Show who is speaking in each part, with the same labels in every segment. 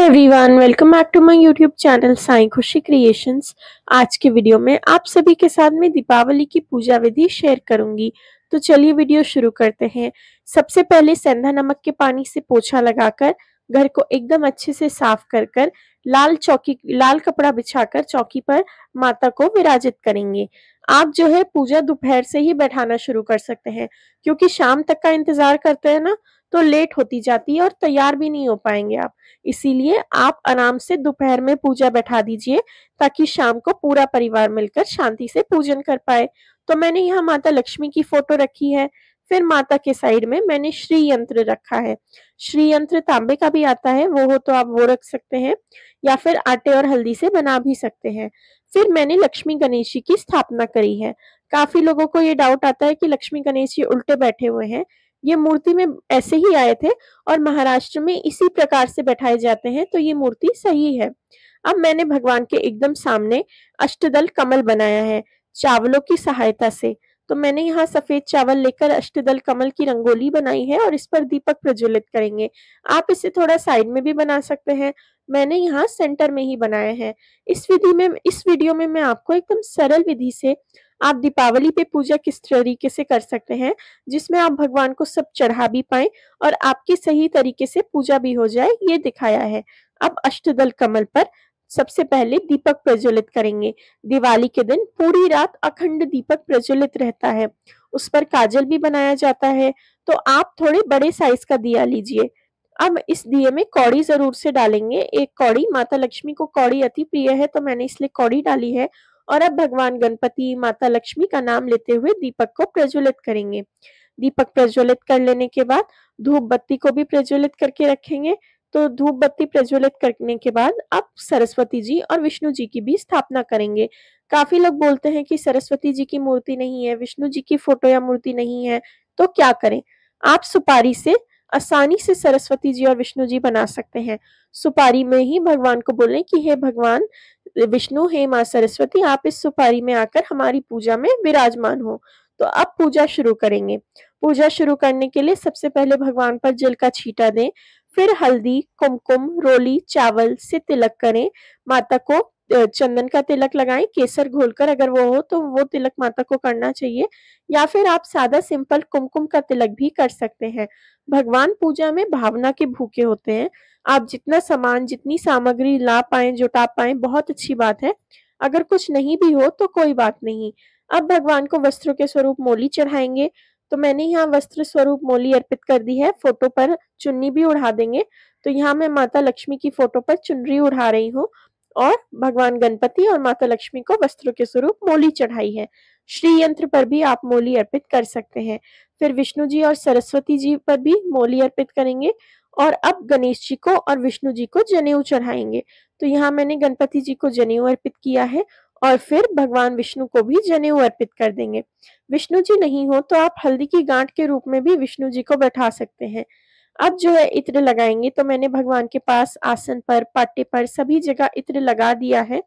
Speaker 1: Everyone, welcome back to my YouTube channel Sai Khushi creations. आज के video में आप सभी के साथ में दीपावली की पूजा विधि शेयर करूंगी। तो चलिए वीडियो शुरू करते हैं। सबसे पहले सेंधा नमक के पानी से पोछा लगाकर घर को एकदम अच्छे से साफ कर लाल कपड़ा बिछाकर चौकी पर माता को विराजित करेंगे। आप जो है पूजा दोपहर से ही बैठाना शुरू कर सकते हैं, क्योंकि शाम तक का इंतजार करते हैं ना तो लेट होती जाती है और तैयार भी नहीं हो पाएंगे आप। इसीलिए आप आराम से दोपहर में पूजा बैठा दीजिए, ताकि शाम को पूरा परिवार मिलकर शांति से पूजन कर पाए। तो मैंने यहाँ माता लक्ष्मी की फोटो रखी है। फिर माता के साइड में मैंने श्री यंत्र रखा है। श्री यंत्र तांबे का भी आता है, वो हो तो आप वो रख सकते हैं, या फिर आटे और हल्दी से बना भी सकते हैं। फिर मैंने लक्ष्मी गणेश जी की स्थापना करी है। काफी लोगों को ये डाउट आता है कि लक्ष्मी गणेश जी उल्टे बैठे हुए हैं। ये मूर्ति में ऐसे ही आए थे और महाराष्ट्र में इसी प्रकार से बैठाए जाते हैं, तो ये मूर्ति सही है। अब मैंने भगवान के एकदम सामने अष्टदल कमल बनाया है चावलों की सहायता से। तो मैंने यहाँ सफेद चावल लेकर अष्टदल कमल की रंगोली बनाई है और इस पर दीपक प्रज्वलित करेंगे। आप इसे थोड़ा साइड में भी बना सकते हैं, मैंने यहाँ सेंटर में ही बनाया है। इस वीडियो में मैं आपको एकदम सरल विधि से आप दीपावली पे पूजा किस तरीके से कर सकते हैं, जिसमें आप भगवान को सब चढ़ा भी पाए और आपकी सही तरीके से पूजा भी हो जाए, ये दिखाया है। अब अष्टदल कमल पर सबसे पहले दीपक प्रज्वलित करेंगे। दिवाली के दिन पूरी रात अखंड दीपक प्रज्वलित रहता है। उस पर काजल भी बनाया जाता है, तो आप थोड़े बड़े साइज का दिया लीजिए। अब इस दिए में कौड़ी जरूर से डालेंगे। एक कौड़ी, माता लक्ष्मी को कौड़ी अति प्रिय है, तो मैंने इसलिए कौड़ी डाली है। और अब भगवान गणपति, माता लक्ष्मी का नाम लेते हुए दीपक को प्रज्वलित करेंगे। दीपक प्रज्वलित कर लेने के बाद धूप बत्ती को भी प्रज्वलित करके रखेंगे। तो धूप बत्ती प्रज्वलित करने के बाद आप सरस्वती जी और विष्णु जी की भी स्थापना करेंगे। काफी लोग बोलते हैं कि सरस्वती जी की मूर्ति नहीं है, विष्णु जी की फोटो या मूर्ति नहीं है, तो क्या करें? आप सुपारी से आसानी से सरस्वती जी और विष्णु जी बना सकते हैं। सुपारी में ही भगवान को बोलें कि हे भगवान विष्णु, हे माँ सरस्वती, आप इस सुपारी में आकर हमारी पूजा में विराजमान हो। तो अब पूजा शुरू करेंगे। पूजा शुरू करने के लिए सबसे पहले भगवान पर जल का छींटा दें, फिर हल्दी, कुमकुम, रोली, चावल से तिलक करें। माता को चंदन का तिलक लगाएं, केसर घोलकर, अगर वो हो तो वो तिलक माता को करना चाहिए, या फिर आप सादा सिंपल कुमकुम का तिलक भी कर सकते हैं। भगवान पूजा में भावना के भूखे होते हैं। आप जितना सामान, जितनी सामग्री ला पाए, जुटा पाए, बहुत अच्छी बात है। अगर कुछ नहीं भी हो तो कोई बात नहीं। अब भगवान को वस्त्रों के स्वरूप मोली चढ़ाएंगे। तो मैंने यहाँ वस्त्र स्वरूप मोली अर्पित कर दी है। फोटो पर चुन्नी भी उड़ा देंगे। तो यहाँ मैं माता लक्ष्मी की फोटो पर चुनरी उड़ा रही हूँ और भगवान गणपति और माता लक्ष्मी को वस्त्रों के स्वरूप मोली चढ़ाई है। श्री यंत्र पर भी आप मोली अर्पित कर सकते हैं। फिर विष्णु जी और सरस्वती जी पर भी मोली अर्पित करेंगे। और अब गणेश जी को और विष्णु जी को जनेऊ चढ़ाएंगे। तो यहाँ मैंने गणपति जी को जनेऊ अर्पित किया है और फिर भगवान विष्णु को भी जनेऊ अर्पित कर देंगे। विष्णु जी नहीं हो तो आप हल्दी की गांठ के रूप में भी विष्णु जी को बैठा सकते हैं। अब जो है इत्र लगाएंगे। तो मैंने भगवान के पास आसन पर, पाटे पर, सभी जगह इत्र लगा दिया है।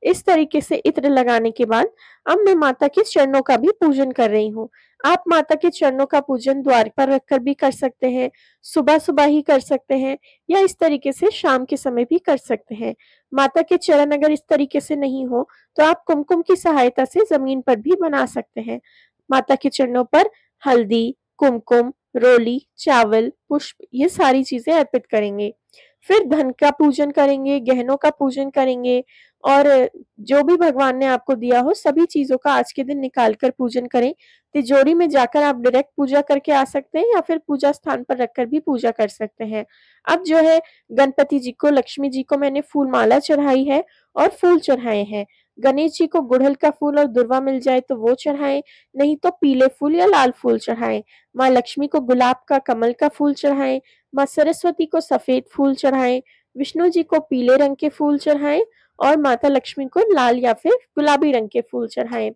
Speaker 1: इस तरीके से इत्र लगाने के बाद अब मैं माता के चरणों का भी पूजन कर रही हूँ। आप माता के चरणों का पूजन द्वार पर रखकर भी कर सकते हैं, सुबह सुबह ही कर सकते हैं, या इस तरीके से शाम के समय भी कर सकते हैं। माता के चरण अगर इस तरीके से नहीं हो तो आप कुमकुम की सहायता से जमीन पर भी बना सकते हैं। माता के चरणों पर हल्दी, कुमकुम, रोली, चावल, पुष्प, ये सारी चीजें अर्पित करेंगे। फिर धन का पूजन करेंगे, गहनों का पूजन करेंगे, और जो भी भगवान ने आपको दिया हो सभी चीजों का आज के दिन निकाल कर पूजन करें। तिजोरी में जाकर आप डायरेक्ट पूजा करके आ सकते हैं, या फिर पूजा स्थान पर रखकर भी पूजा कर सकते हैं। अब जो है गणपति जी को, लक्ष्मी जी को मैंने फूल माला चढ़ाई है और फूल चढ़ाए हैं। गणेश जी को गुड़हल का फूल और दुर्वा मिल जाए तो वो चढ़ाएं, नहीं तो पीले फूल या लाल फूल चढ़ाएं। माँ लक्ष्मी को गुलाब का, कमल का फूल चढ़ाएं। माँ सरस्वती को सफेद फूल चढ़ाएं। विष्णु जी को पीले रंग के फूल चढ़ाएं और माता लक्ष्मी को लाल या फिर गुलाबी रंग के फूल चढ़ाएं।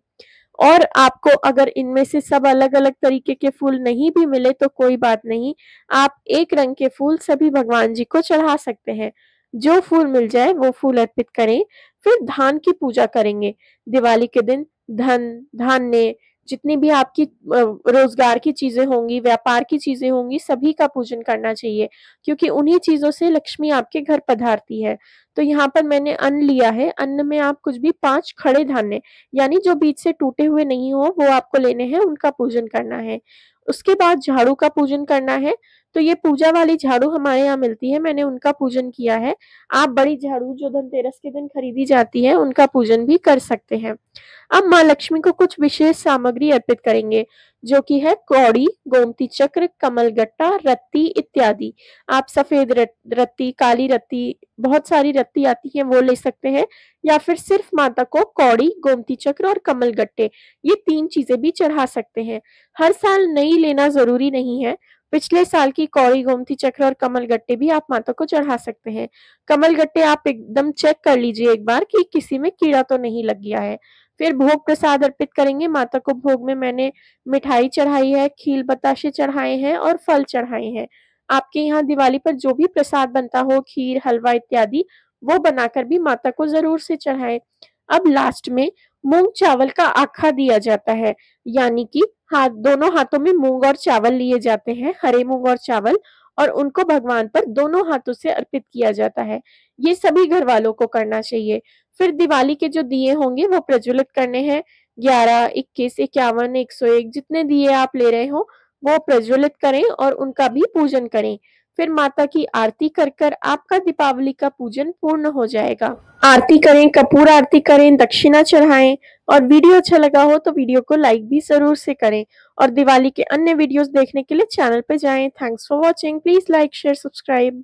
Speaker 1: और आपको अगर इनमें से सब अलग अलग तरीके के फूल नहीं भी मिले तो कोई बात नहीं, आप एक रंग के फूल सभी भगवान जी को चढ़ा सकते हैं। जो फूल मिल जाए वो फूल अर्पित करें। फिर धान की पूजा करेंगे। दिवाली के दिन धन, धान्य, जितनी भी आपकी रोज़गार की चीज़ें होंगी, व्यापार की चीज़ें होंगी, सभी का पूजन करना चाहिए, क्योंकि उन्हीं चीज़ों से लक्ष्मी आपके घर पधारती है। तो यहाँ पर मैंने अन्न लिया है, अन्न में आप कुछ भी 5 खड़े धान्य यानी जो बीच से टूटे हुए नहीं हो वो आपको लेने हैं, उनका पूजन करना है। उसके बाद झाड़ू का पूजन करना है, तो ये पूजा वाली झाड़ू हमारे यहाँ मिलती है, मैंने उनका पूजन किया है। आप बड़ी झाड़ू जो धनतेरस के दिन खरीदी जाती है, उनका पूजन भी कर सकते हैं। अब माँ लक्ष्मी को कुछ विशेष सामग्री अर्पित करेंगे, जो कि है कौड़ी, गोमती चक्र, कमलगट्टा, रत्ती इत्यादि। आप सफेद रत्ती, काली रत्ती, बहुत सारी रत्ती आती है वो ले सकते हैं, या फिर सिर्फ माता को कौड़ी, गोमती चक्र और कमलगट्टे ये 3 चीजें भी चढ़ा सकते हैं। हर साल नई लेना जरूरी नहीं है। पिछले साल की कौड़ी, गोमती चक्र और कमलगट्टे भी आप माता को चढ़ा सकते हैं। कमलगट्टे आप एकदम चेक कर लीजिए एक बार कि किसी में कीड़ा तो नहीं लग गया है। फिर भोग प्रसाद अर्पित करेंगे। माता को भोग में मैंने मिठाई चढ़ाई है, खील बताशे चढ़ाए हैं और फल चढ़ाए हैं। आपके यहाँ दिवाली पर जो भी प्रसाद बनता हो, खीर, हलवा इत्यादि, वो बनाकर भी माता को ज़रूर से चढ़ाएँ। अब लास्ट में मूँग चावल का आखा दिया जाता है, यानी कि दोनों हाथों में मूँग और चावल लिए जाते हैं, हरे मूँग और चावल, और उनको भगवान पर दोनों हाथों से अर्पित किया जाता है। ये सभी घरवालों को करना चाहिए। फिर दिवाली के जो दिए होंगे वो प्रज्वलित करने हैं। 11, 21, 51, 101 जितने दिए आप ले रहे हो वो प्रज्वलित करें और उनका भी पूजन करें। फिर माता की आरती कर कर आपका दीपावली का पूजन पूर्ण हो जाएगा। आरती करें, कपूर आरती करें, दक्षिणा चढ़ाएं, और वीडियो अच्छा लगा हो तो वीडियो को लाइक भी जरूर से करें। और दिवाली के अन्य वीडियोस देखने के लिए चैनल पे जाएं। Thanks for watching. Please like, share, subscribe.